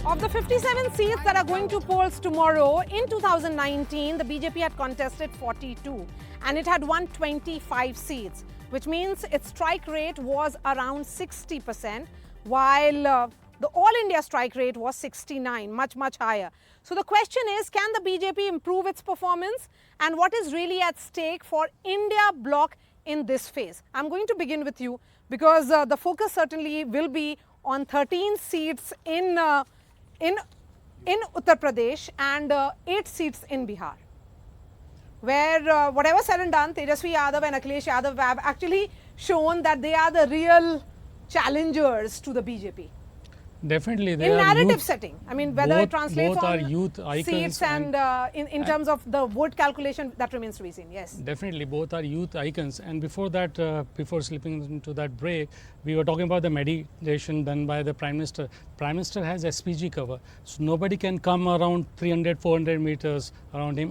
Of the 57 seats that are going to polls tomorrow, in 2019, the BJP had contested 42 and it had won 25 seats, which means its strike rate was around 60%, while the All India strike rate was 69, much higher. So the question is, can the BJP improve its performance, and what is really at stake for India Bloc in this phase? I'm going to begin with you because the focus certainly will be on 13 seats in Uttar Pradesh and 8 seats in Bihar, where whatever said and done, Tejasvi Yadav and Akhilesh Yadav have actually shown that they are the real challengers to the BJP. Definitely, they in are narrative youth, setting. I mean, whether it translates both on are youth icons seats and in terms of the vote calculation, that remains to be seen. Yes. Definitely, both are youth icons. And before that, before slipping into that break, we were talking about the mediation done by the Prime Minister. Prime Minister has SPG cover, so nobody can come around 300, 400 meters around him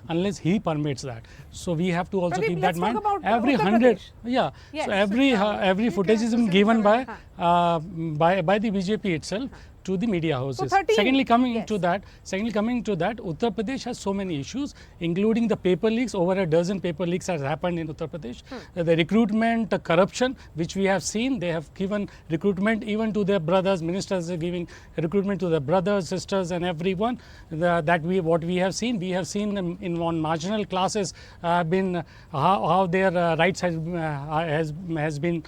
unless he permits that. So we have to also keep that in mind. Every 100, yes. So every footage is given by the BJP itself to the media houses. So Secondly, coming to that, Uttar Pradesh has so many issues, including the paper leaks. Over a dozen paper leaks has happened in Uttar Pradesh. The recruitment, corruption, which we have seen, they have given recruitment even to their brothers. Ministers are giving recruitment to their brothers, sisters, and everyone. What we have seen them in one marginal classes been how their rights has been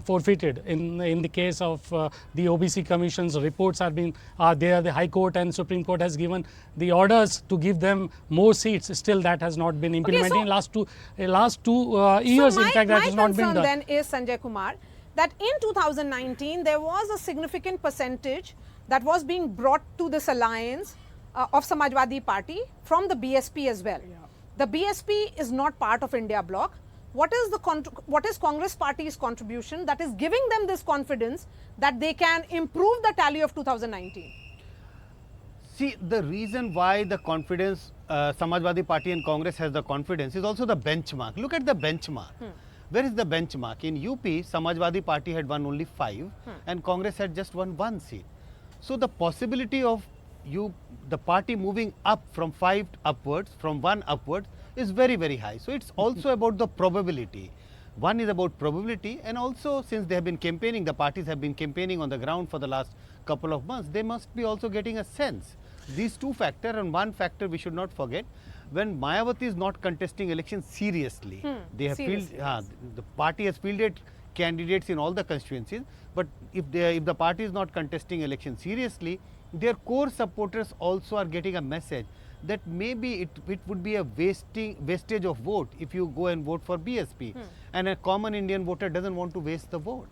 forfeited. In the case of the OBC Commission's reports are being there. The High Court and Supreme Court has given the orders to give them more seats. Still, that has not been implemented in last two years. In fact, that has not been done. My concern then is, Sanjay Kumar, that in 2019 there was a significant percentage that was being brought to this alliance of Samajwadi Party from the BSP as well. The BSP is not part of India Bloc. What is Congress Party's contribution that is giving them this confidence that they can improve the tally of 2019? See, the reason why the confidence, Samajwadi Party and Congress has the confidence is also the benchmark. Look at the benchmark. Where is the benchmark? In UP, Samajwadi Party had won only 5 and Congress had just won 1 seat. So the possibility of the party moving up from 5 upwards, from 1 upwards, is very high. So it's also about the probability. One is about probability, and also since they have been campaigning, the parties have been campaigning on the ground for the last couple of months, they must be also getting a sense. These two factors, and one factor we should not forget, when Mayawati is not contesting elections seriously, they have the party has fielded candidates in all the constituencies, but if the party is not contesting elections seriously, their core supporters also are getting a message that maybe it would be a wastage of vote if you go and vote for BSP, and a common Indian voter doesn't want to waste the vote.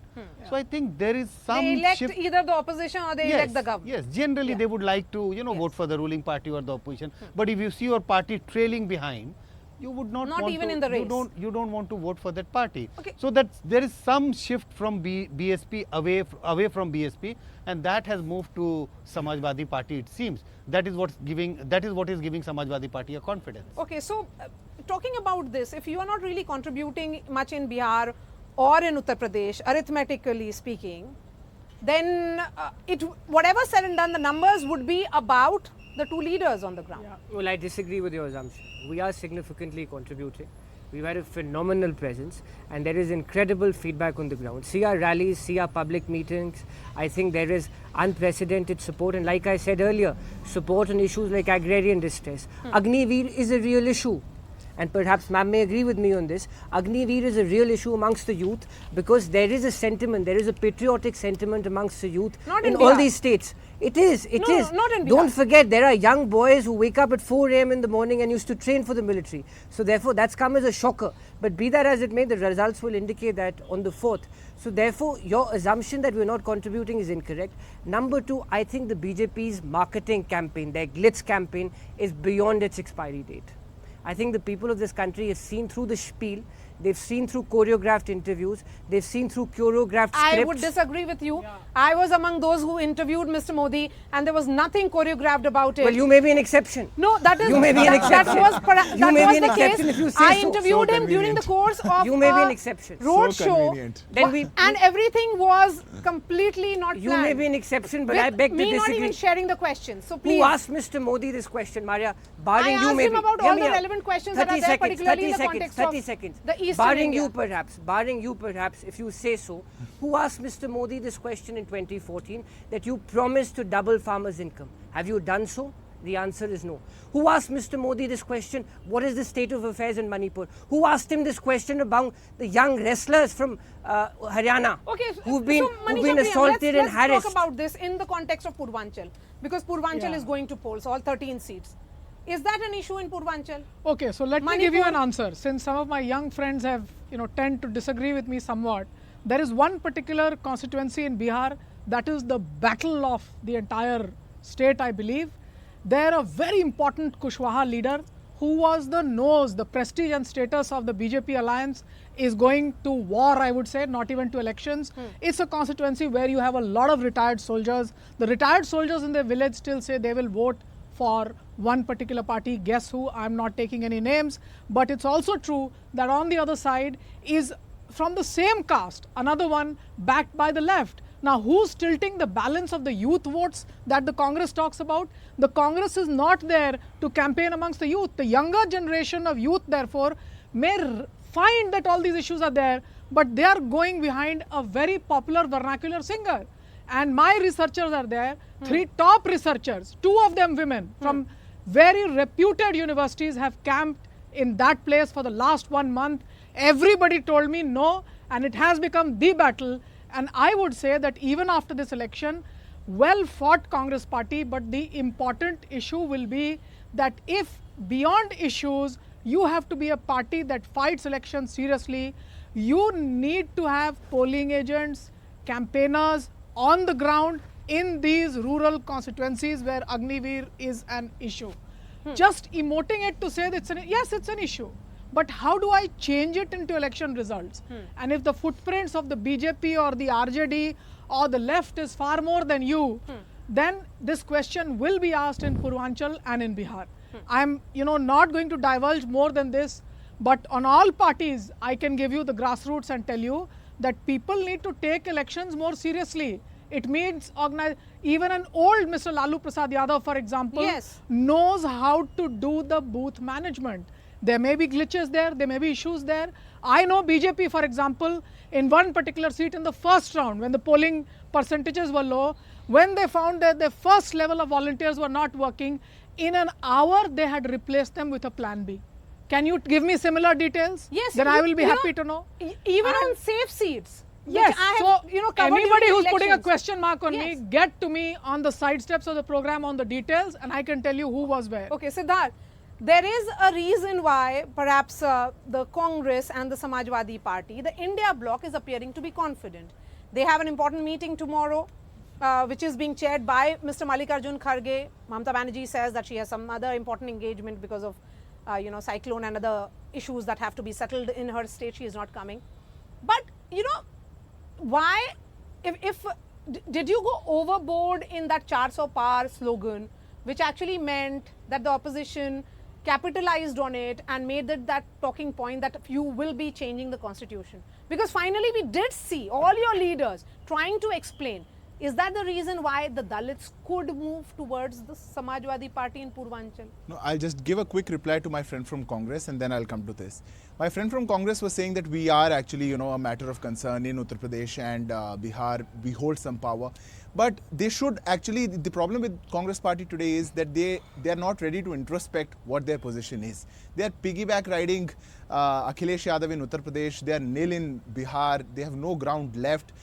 So I think there is some they elect shift. Either the opposition or they elect the government. Yes, generally they would like to vote for the ruling party or the opposition. But if you see your party trailing behind, you would not want even to, in the race. You don't want to vote for that party. So that there is some shift from BSP away from BSP, and that has moved to Samajwadi Party, it seems. That is what is giving Samajwadi Party a confidence. Okay, so talking about this, if you are not really contributing much in Bihar or in Uttar Pradesh, arithmetically speaking, then whatever said and done, the numbers would be about the two leaders on the ground. Yeah. Well, I disagree with your assumption. We are significantly contributing. We've had a phenomenal presence, and there is incredible feedback on the ground. See our rallies, see our public meetings. I think there is unprecedented support, and like I said earlier, support on issues like agrarian distress. Agniveer is a real issue, and perhaps ma'am may agree with me on this. Agniveer is a real issue amongst the youth because there is a sentiment, there is a patriotic sentiment amongst the youth in all these states. It is. Not in Bihar. Don't forget, there are young boys who wake up at 4 a.m. in the morning and used to train for the military. So therefore, that's come as a shocker. But be that as it may, the results will indicate that on the 4th. So therefore, your assumption that we're not contributing is incorrect. Number 2, I think the BJP's marketing campaign, their glitz campaign, is beyond its expiry date. I think the people of this country have seen through the spiel they've seen through choreographed interviews, they've seen through choreographed scripts. I would disagree with you. I was among those who interviewed Mr. Modi and there was nothing choreographed about it. Well, you may be an exception. No, that is You may be an exception. You may be an exception if you say I so. interviewed him during the course of You may be an exception. road So show. convenient. Then And everything was completely not You planned. may be an exception, but With I beg to me not disagree. even sharing the question. So please. Who asked Mr. Modi this question, Maria? Barring I you, asked maybe. him about Hear all me the out. relevant questions that are there, particularly in the context 30 of seconds. the Eastern Barring India. you perhaps, if you say so, who asked Mr. Modi this question in 2014 that you promised to double farmers' income? Have you done so? The answer is no. Who asked Mr. Modi this question, what is the state of affairs in Manipur? Who asked him this question about the young wrestlers from Haryana Okay, who've been Manisha Priyam, assaulted and let's harassed? talk about this in the context of Purvanchal, because Purvanchal Yeah. is going to polls, all 13 seats. Is that an issue in Purvanchal? Okay, so let me give you an Manipur. answer. Since some of my young friends have, tend to disagree with me somewhat, there is one particular constituency in Bihar that is the battle of the entire state, I believe. There a very important Kushwaha leader who was the nose, the prestige and status of the BJP alliance is going to war, I would say, not even to elections. It's a constituency where you have a lot of retired soldiers. The retired soldiers in the village still say they will vote for one particular party. Guess who? I'm not taking any names. But it's also true that on the other side is from the same caste, another one backed by the left. Now, who's tilting the balance of the youth votes that the Congress talks about? The Congress is not there to campaign amongst the youth. The younger generation of youth, therefore, may find that all these issues are there, but they are going behind a very popular vernacular singer. And my researchers are there, 3 top researchers, 2 of them women from very reputed universities have camped in that place for the last 1 month. Everybody told me no, and it has become the battle. And I would say that even after this election, well fought Congress party, but the important issue will be that if beyond issues, you have to be a party that fights elections seriously, you need to have polling agents, campaigners on the ground in these rural constituencies where Agniveer is an issue. Just emoting it to say that yes, it's an issue. But how do I change it into election results? And if the footprints of the BJP or the RJD or the left is far more than you, then this question will be asked in Purvanchal and in Bihar. I'm not going to divulge more than this, but on all parties, I can give you the grassroots and tell you that people need to take elections more seriously. It means even an old Mr. Lalu Prasad Yadav, for example, Yes. knows how to do the booth management. There may be glitches there, there may be issues there. I know BJP, for example, in one particular seat in the first round, when the polling percentages were low, when they found that the first level of volunteers were not working, in an hour they had replaced them with a plan B. Can you give me similar details? Yes. Then I will be happy to know. Even on safe seats. which Yes, I so have, covered anybody during who's putting a elections. question mark on me, Yes. get to me on the side steps of the program on the details and I can tell you who was where. Okay, Siddharth, there is a reason why perhaps the Congress and the Samajwadi Party, the India Bloc is appearing to be confident. They have an important meeting tomorrow, which is being chaired by Mr. Mallikarjun Kharge. Mamata Banerjee says that she has some other important engagement because of, cyclone and other issues that have to be settled in her state. She is not coming. But, why, did you go overboard in that 400 par slogan, which actually meant that the opposition capitalized on it and made it that talking point that you will be changing the constitution? Because finally we did see all your leaders trying to explain. Is that the reason why the Dalits could move towards the Samajwadi Party in Purvanchal? No, I'll just give a quick reply to my friend from Congress and then I'll come to this. My friend from Congress was saying that we are actually, a matter of concern in Uttar Pradesh and Bihar. We hold some power. But they should actually, the problem with Congress party today is that they are not ready to introspect what their position is. They are piggyback riding Akhilesh Yadav in Uttar Pradesh. They are nil in Bihar. They have no ground left.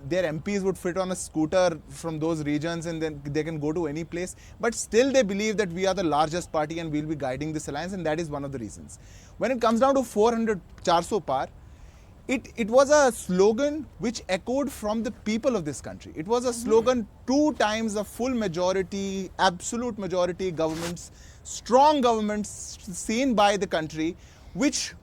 Their MPs would fit on a scooter from those regions and then they can go to any place. But still they believe that we are the largest party and we'll be guiding this alliance, and that is one of the reasons. When it comes down to 400 400 par, it was a slogan which echoed from the people of this country. It was a slogan 2 times a full majority, absolute majority governments, strong governments seen by the country, which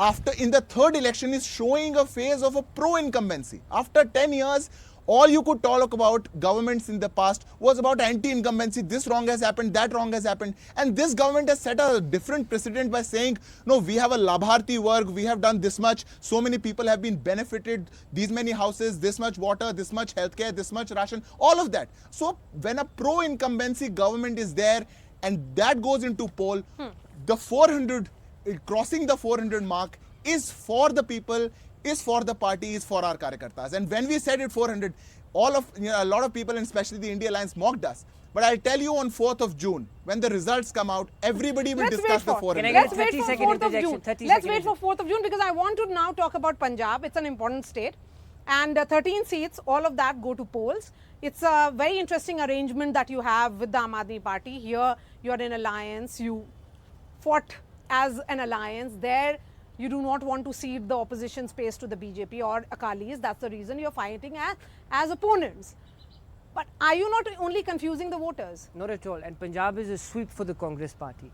after in the third election is showing a phase of a pro-incumbency. After 10 years, all you could talk about governments in the past was about anti-incumbency. This wrong has happened, that wrong has happened. And this government has set a different precedent by saying, no, we have a Labharti work, we have done this much, so many people have been benefited, these many houses, this much water, this much healthcare, this much ration, all of that. So when a pro-incumbency government is there and that goes into poll, the 400, crossing the 400 mark is for the people, is for the party, is for our Karyakartas. And when we said it 400, a lot of people, and especially the India Alliance, mocked us. But I'll tell you on 4th of June, when the results come out, everybody will discuss the 400. Let's wait for 4th of June. Let's wait for 4th of June because I want to now talk about Punjab. It's an important state. And 13 seats, all of that go to polls. It's a very interesting arrangement that you have with the Aam Aadmi Party. Here, you're in alliance. You fought as an alliance. There, you do not want to cede the opposition space to the BJP or Akalis. That's the reason you're fighting as opponents. But are you not only confusing the voters? Not at all. And Punjab is a sweep for the Congress party.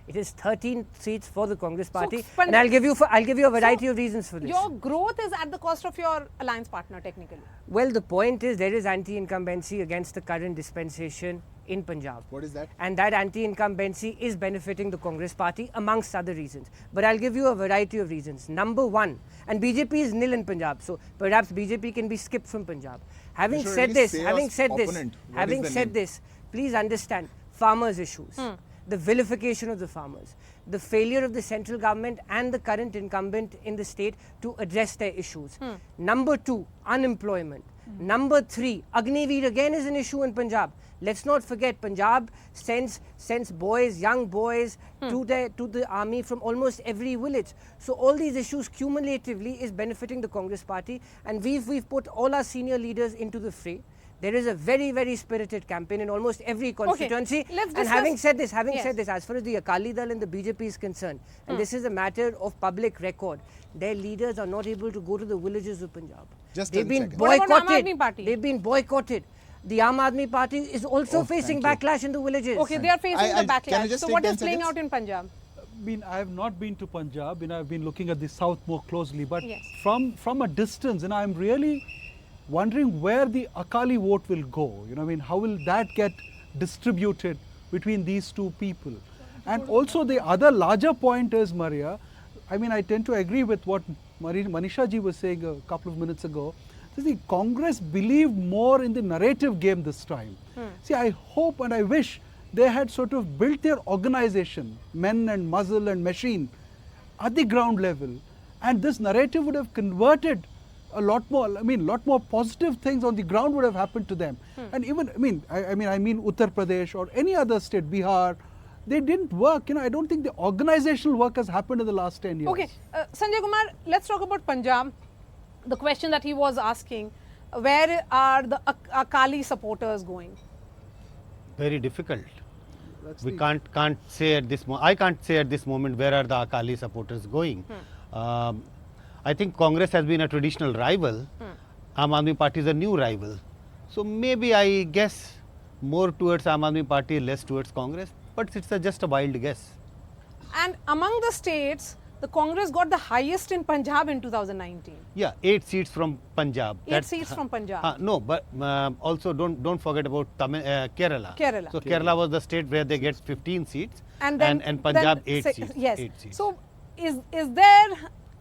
It is 13 seats for the Congress party. And I'll give you a variety of reasons for this. Your growth is at the cost of your alliance partner, technically. Well, the point is there is anti-incumbency against the current dispensation in Punjab. What is that? And that anti-incumbency is benefiting the Congress party amongst other reasons. But I'll give you a variety of reasons. Number one, and BJP is nil in Punjab, so perhaps BJP can be skipped from Punjab. Having said this, please understand farmers' issues, the vilification of the farmers, the failure of the central government and the current incumbent in the state to address their issues. Number two, unemployment. Number three, Agniveer again is an issue in Punjab. Let's not forget, Punjab sends boys, young boys to the army from almost every village. So all these issues cumulatively is benefiting the Congress party, and we've put all our senior leaders into the fray. There is a very, very spirited campaign in almost every constituency. Okay, let's and having said this, as far as the Akali Dal and the BJP is concerned, and this is a matter of public record, their leaders are not able to go to the villages of Punjab. They've been boycotted. They've been boycotted. The Aam Aadmi Party is also facing backlash in the villages. Okay, they are facing the backlash. So what is 10 playing seconds? out in Punjab? I have not been to Punjab. I've been looking at the south more closely. But Yes. from a distance, I'm really wondering where the Akali vote will go. How will that get distributed between these two people? And also the other larger point is, Maria, I tend to agree with what Manisha ji was saying a couple of minutes ago. The Congress believed more in the narrative game this time. See, I hope and I wish they had sort of built their organization, men and muscle and machine, at the ground level. And this narrative would have converted a lot more positive things on the ground would have happened to them. And even, I mean Uttar Pradesh or any other state, Bihar, they didn't work. I don't think the organizational work has happened in the last 10 years. Okay, Sanjay Kumar, let's talk about Punjab. The question that he was asking, where are the Akali supporters going? Very difficult. We can't say at this moment. I can't say at this moment where are the Akali supporters going. I think Congress has been a traditional rival. Aam Aadmi Party is a new rival. So maybe I guess more towards Aam Aadmi Party, less towards Congress. But it's just a wild guess. And among the states, the Congress got the highest in Punjab in 2019. Yeah, 8 seats from Punjab. 8 seats from Punjab. No, but also don't forget about Kerala. Kerala. So Kerala was the state where they get 15 seats, And then Punjab 8 seats. Yes. 8 seats. So is there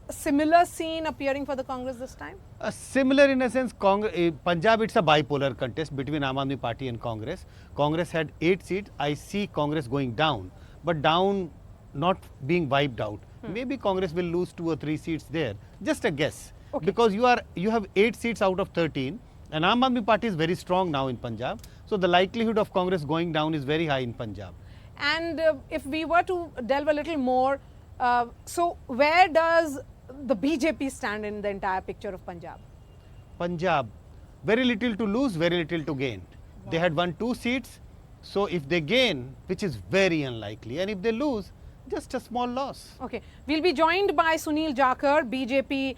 a similar scene appearing for the Congress this time? Similar in a sense, Punjab, it's a bipolar contest between Aam Aadmi Party and Congress. Congress had 8 seats. I see Congress going down, but down not being wiped out. Maybe Congress will lose 2 or 3 seats there. Just a guess. Okay. Because you have 8 seats out of 13, and Aam Aadmi Party is very strong now in Punjab. So the likelihood of Congress going down is very high in Punjab. And if we were to delve a little more, so where does the BJP stand in the entire picture of Punjab? Punjab, very little to lose, very little to gain. Wow. They had won 2 seats. So if they gain, which is very unlikely, and if they lose, just a small loss. Okay, we'll be joined by Sunil Jakar, BJP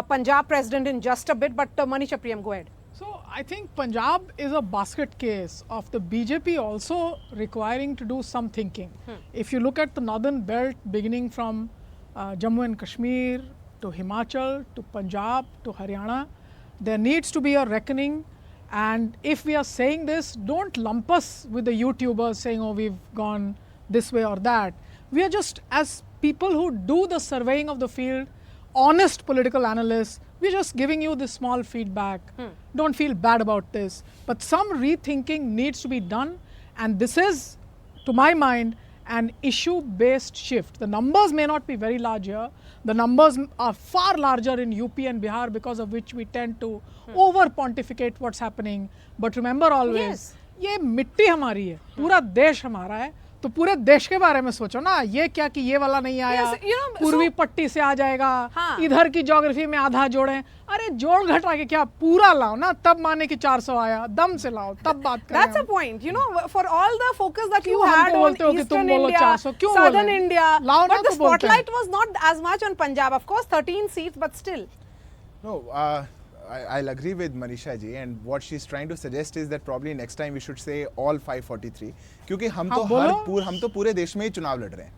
Punjab president in just a bit, but Manisha Priyam, go ahead. So I think Punjab is a basket case of the BJP also requiring to do some thinking. If you look at the northern belt beginning from Jammu and Kashmir, to Himachal, to Punjab, to Haryana. There needs to be a reckoning. And if we are saying this, don't lump us with the YouTubers saying, oh, we've gone this way or that. We are just, as people who do the surveying of the field, honest political analysts, we're just giving you this small feedback. Don't feel bad about this. But some rethinking needs to be done. And this is, to my mind, an issue-based shift. The numbers may not be very large here. The numbers are far larger in UP and Bihar, because of which we tend to over-pontificate what's happening. But remember always, ये मिट्टी हमारी है, पूरा देश हमारा है, तो पूरे देश के बारे में सोचो ना, ये क्या कि ये वाला नहीं आया, पूर्वी पट्टी से आ जाएगा, इधर की ज्योग्राफी में आधा जोड़ें, अरे जोड़ घटा के क्या पूरा लाओ ना, तब माने कि 400 आया, दम से लाओ, तब बात करें. That's a point. You know, for all the focus that you had on Eastern India, Southern India, but the spotlight was not as much on Punjab. Of course, 13 seats, but still. No, I'll agree with Manisha ji, and what she's trying to suggest is that probably next time we should say all 543, क्योंकि हम तो पूरे देश में ही चुनाव लड़ रहे हैं.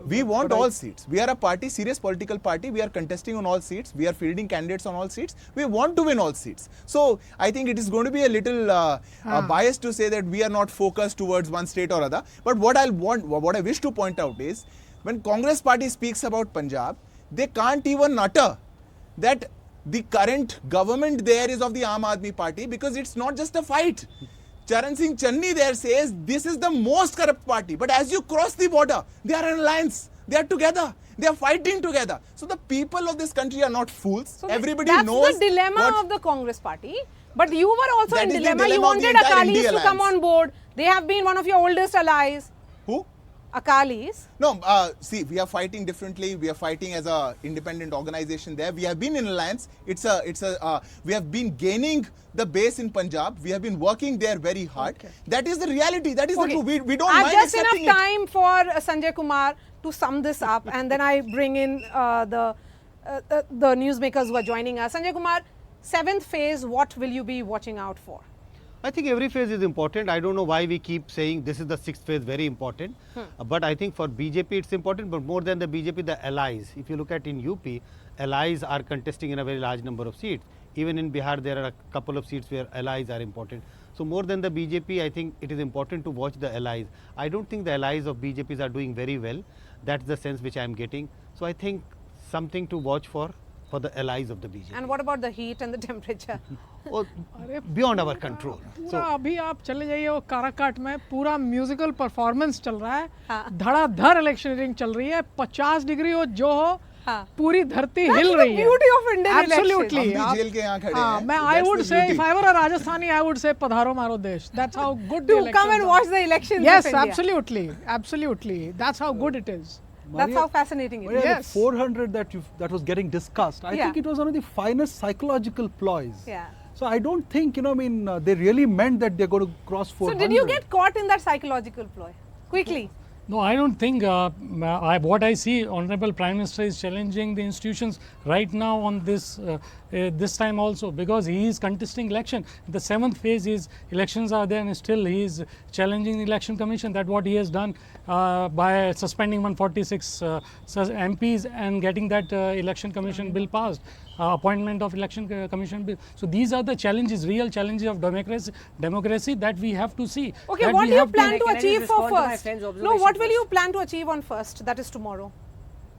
We want all seats. We are a party, serious political party. We are contesting on all seats. We are fielding candidates on all seats. We want to win all seats. So I think it is going to be a little biased to say that we are not focused towards one state or other. But what I wish to point out is, when Congress party speaks about Punjab, they can't even utter that the current government there is of the Aam Aadmi Party, because it's not just a fight. Charan Singh Channi there says this is the most corrupt party, but as you cross the border, they are an alliance, they are together, they are fighting together. So the people of this country are not fools. So everybody that's knows. That's the dilemma of the Congress party. But you were also in dilemma. You wanted Akalis to come on board. They have been one of your oldest allies. Who? Akalis. No, see, we are fighting differently. We are fighting as a independent organization there. We have been in alliance. We have been gaining the base in Punjab. We have been working there very hard. Okay. That is the reality. That is the truth. We don't mind just accepting enough time for Sanjay Kumar to sum this up, and then I bring in the newsmakers who are joining us. Sanjay Kumar, 7th phase, what will you be watching out for? I think every phase is important. I don't know why we keep saying this is the 6th phase, very important. But I think for BJP it's important, but more than the BJP, the allies. If you look at in UP, allies are contesting in a very large number of seats. Even in Bihar, there are a couple of seats where allies are important. So more than the BJP, I think it is important to watch the allies. I don't think the allies of BJP are doing very well. That's the sense which I am getting. So I think something to watch for the allies of the BJP. And what about the heat and the temperature? Beyond our control. पूरा अभी आप चले जाइए वो काराकाट में पूरा musical performance चल रहा है, धड़ाधड़ इलेक्शनियरिंग चल रही है, 50 डिग्री हो जो हो, पूरी धरती हिल रही है. Beauty of Indian Absolutely. हम भी जेल के यहाँ खड़े हैं. मैं I would say, if I were a Rajasthani, I would say पधारो मारो देश. That's how good the elections come and watch the elections. Yes, of India. absolutely, absolutely. That's how good it is. That's how fascinating it is. Yes. The 400 that was getting discussed, I think it was one of the finest psychological ploys. Yeah. So I don't think, they really meant that they're going to cross 400. So did you get caught in that psychological ploy? Quickly. No, I don't think what I see, Honorable Prime Minister is challenging the institutions right now on this this time also, because he is contesting election. The 7th phase is elections are there, and still he is challenging the Election Commission. That's what he has done by suspending 146 MPs and getting that Election Commission bill passed. Appointment of Election Commission bill. So these are the challenges, real challenges of democracy that we have to see. Okay, what do you plan to achieve for first? No, what will you plan to achieve on first? That is tomorrow,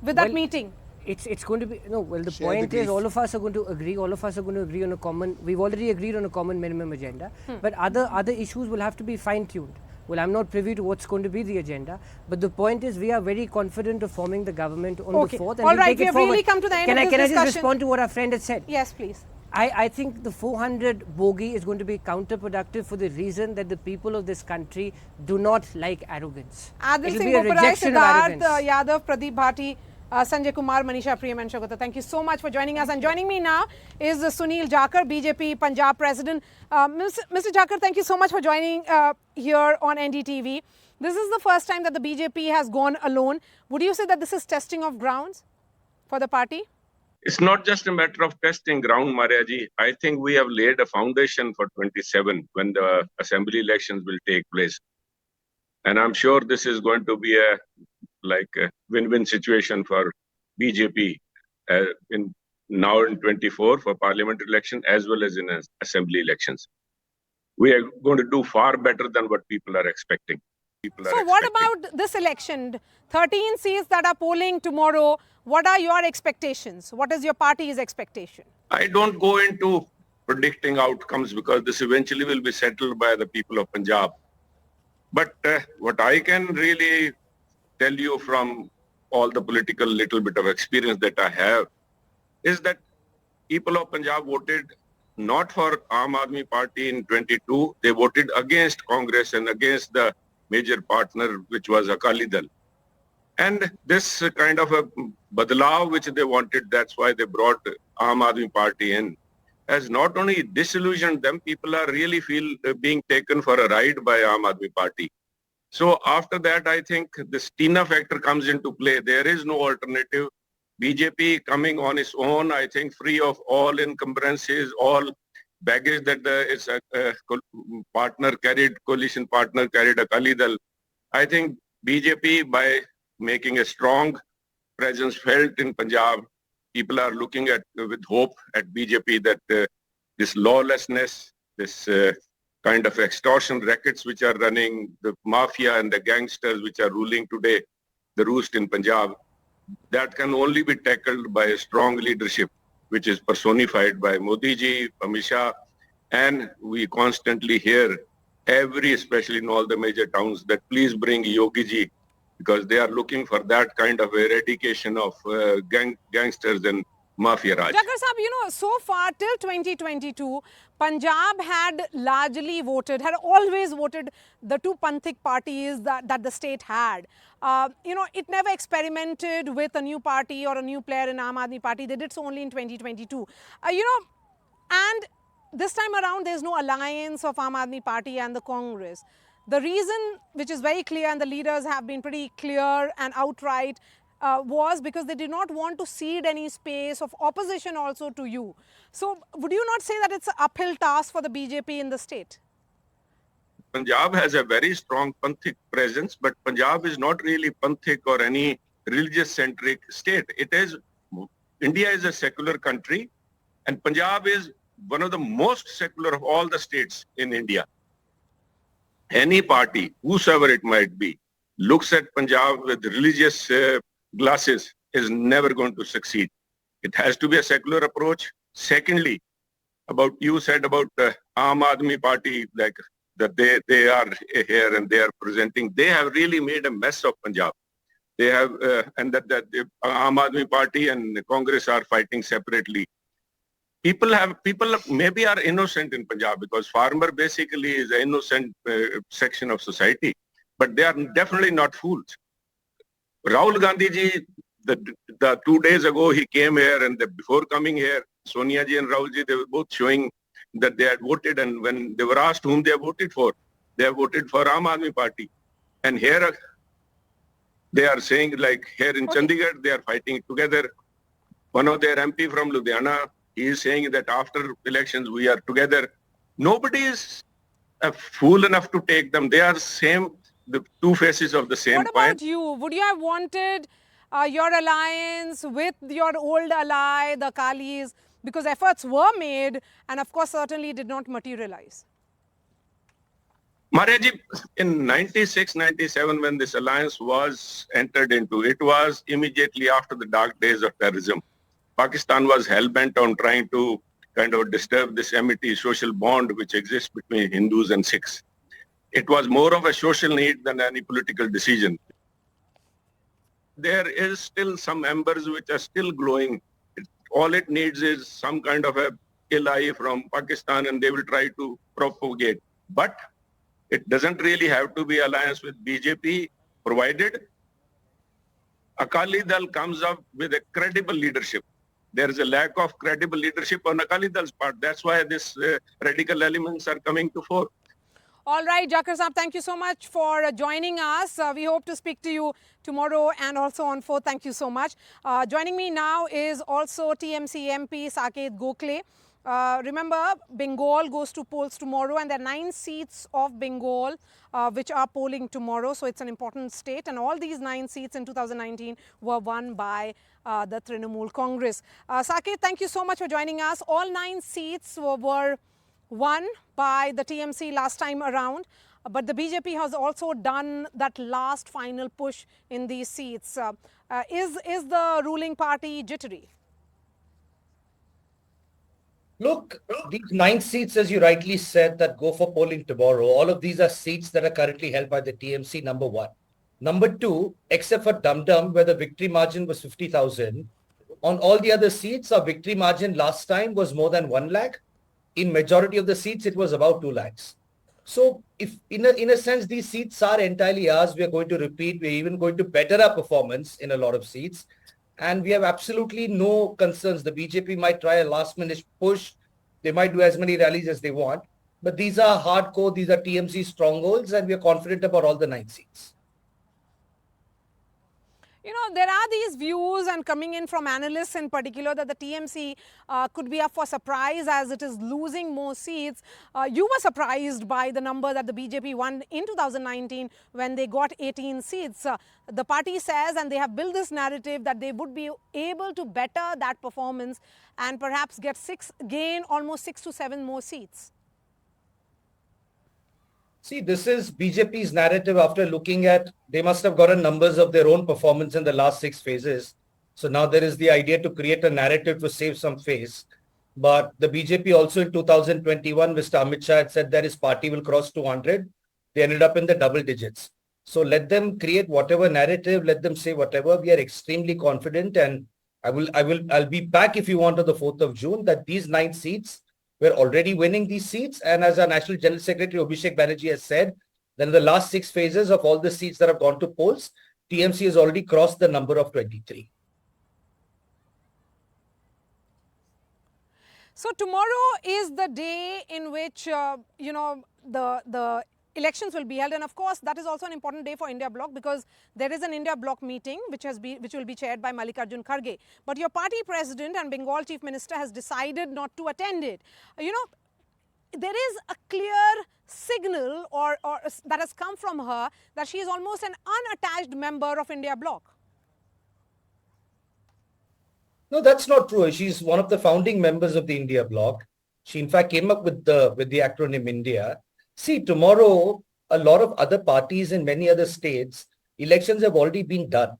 with that meeting. It's going to be the point is all of us are going to agree. All of us are going to agree on a common. We've already agreed on a common minimum agenda, but other issues will have to be fine-tuned. Well, I'm not privy to what's going to be the agenda, but the point is we are very confident of forming the government on the 4th. And all right, we have really come to the end of this discussion. Can I just respond to what our friend had said? Yes, please. I think the 400 bogey is going to be counterproductive for the reason that the people of this country do not like arrogance. Adil It will Singh be a Boparai, rejection of arrogance. Siddharth Yadav, Pradeep Bhati, Sanjay Kumar, Manisha Priyam and Shogata. Thank you so much for joining us. And joining me now is Sunil Jakar, BJP Punjab President. Mr. Jakar, thank you so much for joining here on NDTV. This is the first time that the BJP has gone alone. Would you say that this is testing of grounds for the party? It's not just a matter of testing ground, Mariaji. I think we have laid a foundation for 27 when the assembly elections will take place. And I'm sure this is going to be a win-win situation for BJP now in 24 for parliamentary election as well as in assembly elections. We are going to do far better than what people are expecting. So what about this election? 13 seats that are polling tomorrow. What are your expectations? What is your party's expectation? I don't go into predicting outcomes because this eventually will be settled by the people of Punjab. But what I can really tell you from all the political little bit of experience that I have is that people of Punjab voted not for Aam Aadmi Party in 22. They voted against Congress and against the major partner, which was Akali Dal. And this kind of a badlav which they wanted, that's why they brought Aam Aadmi Party in, has not only disillusioned them, people are really feel being taken for a ride by Aam Aadmi Party. So after that, I think this Tina factor comes into play. There is no alternative. BJP coming on its own, I think free of all encumbrances, all baggage that its coalition partner carried, Akali Dal. I think BJP, by making a strong presence felt in Punjab, people are looking at with hope at BJP that this lawlessness, this kind of extortion rackets which are running, the mafia and the gangsters which are ruling today, the roost in Punjab, that can only be tackled by a strong leadership, which is personified by Modi ji, Amit Shah, and we constantly hear especially in all the major towns, that please bring Yogi ji, because they are looking for that kind of eradication of gangsters and Mafia Raj. Jagar Sahab, you know, so far till 2022, Punjab had largely voted, had always voted the two Panthik parties that the state had. You know, it never experimented with a new party or a new player in Aam Aadmi Party. They did so only in 2022. You know, and this time around, there's no alliance of Aam Aadmi Party and the Congress. The reason, which is very clear, and the leaders have been pretty clear and outright, was because they did not want to cede any space of opposition also to you. So would you not say that it's an uphill task for the BJP in the state? Punjab has a very strong Panthik presence, but Punjab is not really Panthik or any religious-centric state. India is a secular country, and Punjab is one of the most secular of all the states in India. Any party, whosoever it might be, looks at Punjab with religious glasses is never going to succeed. It has to be a secular approach. Secondly, you said about Aam Aadmi Party, like that they are here and they are presenting. They have really made a mess of Punjab. They have, and that the Aam Aadmi Party and Congress are fighting separately. People maybe are innocent in Punjab because farmer basically is an innocent section of society, but they are definitely not fools. Rahul Gandhi ji, the 2 days ago he came here, and before coming here, Sonia ji and Rahul ji, they were both showing that they had voted, and when they were asked whom they voted for, they have voted for Aam Aadmi Party. And here they are saying, like here in Chandigarh, they are fighting together. One of their MP from Ludhiana, he is saying that after elections we are together. Nobody is a fool enough to take them. They are the two faces of the same coin. What about you? Would you have wanted your alliance with your old ally, the Akalis, because efforts were made and of course certainly did not materialize? Maryaji, in 96, 97, when this alliance was entered into, it was immediately after the dark days of terrorism. Pakistan was hell-bent on trying to kind of disturb this amity social bond which exists between Hindus and Sikhs. It was more of a social need than any political decision. There is still some embers which are still glowing. All it needs is some kind of a ill eye from Pakistan and they will try to propagate. But it doesn't really have to be alliance with BJP, provided Akali Dal comes up with a credible leadership. There is a lack of credible leadership on Akali Dal's part. That's why this radical elements are coming to fore. All right, Jagar Sahab, thank you so much for joining us. We hope to speak to you tomorrow and also on 4th. Thank you so much. Joining me now is also TMC MP Saket Gokhale. Remember, Bengal goes to polls tomorrow, and there are 9 seats of Bengal which are polling tomorrow. So it's an important state, and all these 9 seats in 2019 were won by the Trinamool Congress. Saket, thank you so much for joining us. All 9 seats were won by the TMC last time around, but the BJP has also done that last final push in these seats. Is the ruling party jittery? Look, these 9 seats, as you rightly said, that go for polling tomorrow, all of these are seats that are currently held by the TMC, number one. Number two, except for Dum Dum, where the victory margin was 50,000, on all the other seats, our victory margin last time was more than 1 lakh. In majority of the seats, it was about 2 lakhs. So if in a sense, these seats are entirely ours, we are going to repeat, we're even going to better our performance in a lot of seats. And we have absolutely no concerns. The BJP might try a last-minute push. They might do as many rallies as they want. But these are hardcore, these are TMC strongholds, and we are confident about all the 9 seats. You know, there are these views and coming in from analysts in particular that the TMC could be up for surprise as it is losing more seats. You were surprised by the number that the BJP won in 2019 when they got 18 seats. The party says, and they have built this narrative, that they would be able to better that performance and perhaps gain almost 6 to 7 more seats. See, this is BJP's narrative after looking at, they must have gotten numbers of their own performance in the last 6 phases. So now there is the idea to create a narrative to save some face. But the BJP also in 2021, Mr. Amit Shah had said that his party will cross 200. They ended up in the double digits. So let them create whatever narrative, let them say whatever. We are extremely confident, and I'll be back if you want on the 4th of June that these 9 seats, we're already winning these seats. And as our National General Secretary Abhishek Banerjee has said, then in the last 6 phases of all the seats that have gone to polls, TMC has already crossed the number of 23. So tomorrow is the day in which, the elections will be held, and of course that is also an important day for India Bloc because there is an India Bloc meeting which will be chaired by Mallikarjun Kharge. But your party president and Bengal chief minister has decided not to attend it. You know, there is a clear signal or that has come from her that she is almost an unattached member of India Bloc. No, that's not true. She's one of the founding members of the India Bloc. She in fact came up with the acronym India. See, tomorrow, a lot of other parties in many other states, elections have already been done.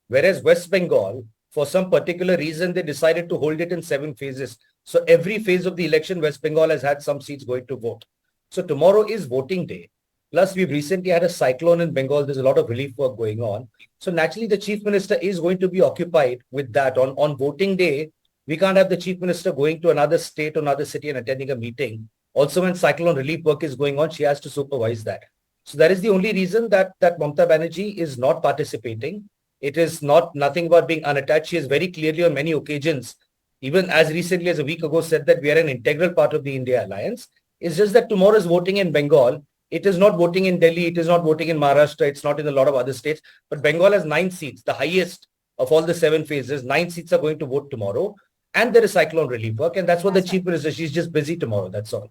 Whereas West Bengal, for some particular reason, they decided to hold it in 7 phases. So every phase of the election, West Bengal has had some seats going to vote. So tomorrow is voting day. Plus, we've recently had a cyclone in Bengal. There's a lot of relief work going on. So naturally, the chief minister is going to be occupied with that. On voting day, we can't have the chief minister going to another state or another city and attending a meeting. Also, when cyclone relief work is going on, she has to supervise that. So that is the only reason that Mamata Banerjee is not participating. It is nothing about being unattached. She has very clearly on many occasions, even as recently as a week ago, said that we are an integral part of the India Alliance. It's just that tomorrow's voting in Bengal. It is not voting in Delhi. It is not voting in Maharashtra. It's not in a lot of other states. But Bengal has 9 seats, the highest of all the 7 phases. 9 seats are going to vote tomorrow. And there is cyclone relief work. And that's what the chief minister, she's just busy tomorrow. That's all.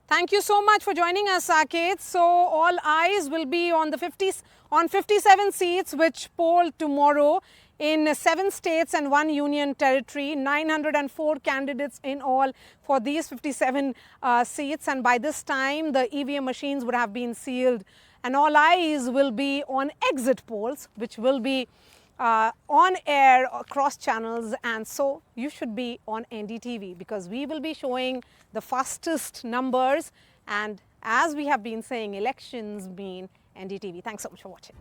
Thank you so much for joining us, Saket. So all eyes will be on 57 seats which poll tomorrow in 7 states and 1 union territory, 904 candidates in all for these 57 seats. And by this time, the EVM machines would have been sealed. And all eyes will be on exit polls, which will be on air across channels, and so you should be on NDTV because we will be showing the fastest numbers, and as we have been saying, elections mean NDTV. Thanks so much for watching.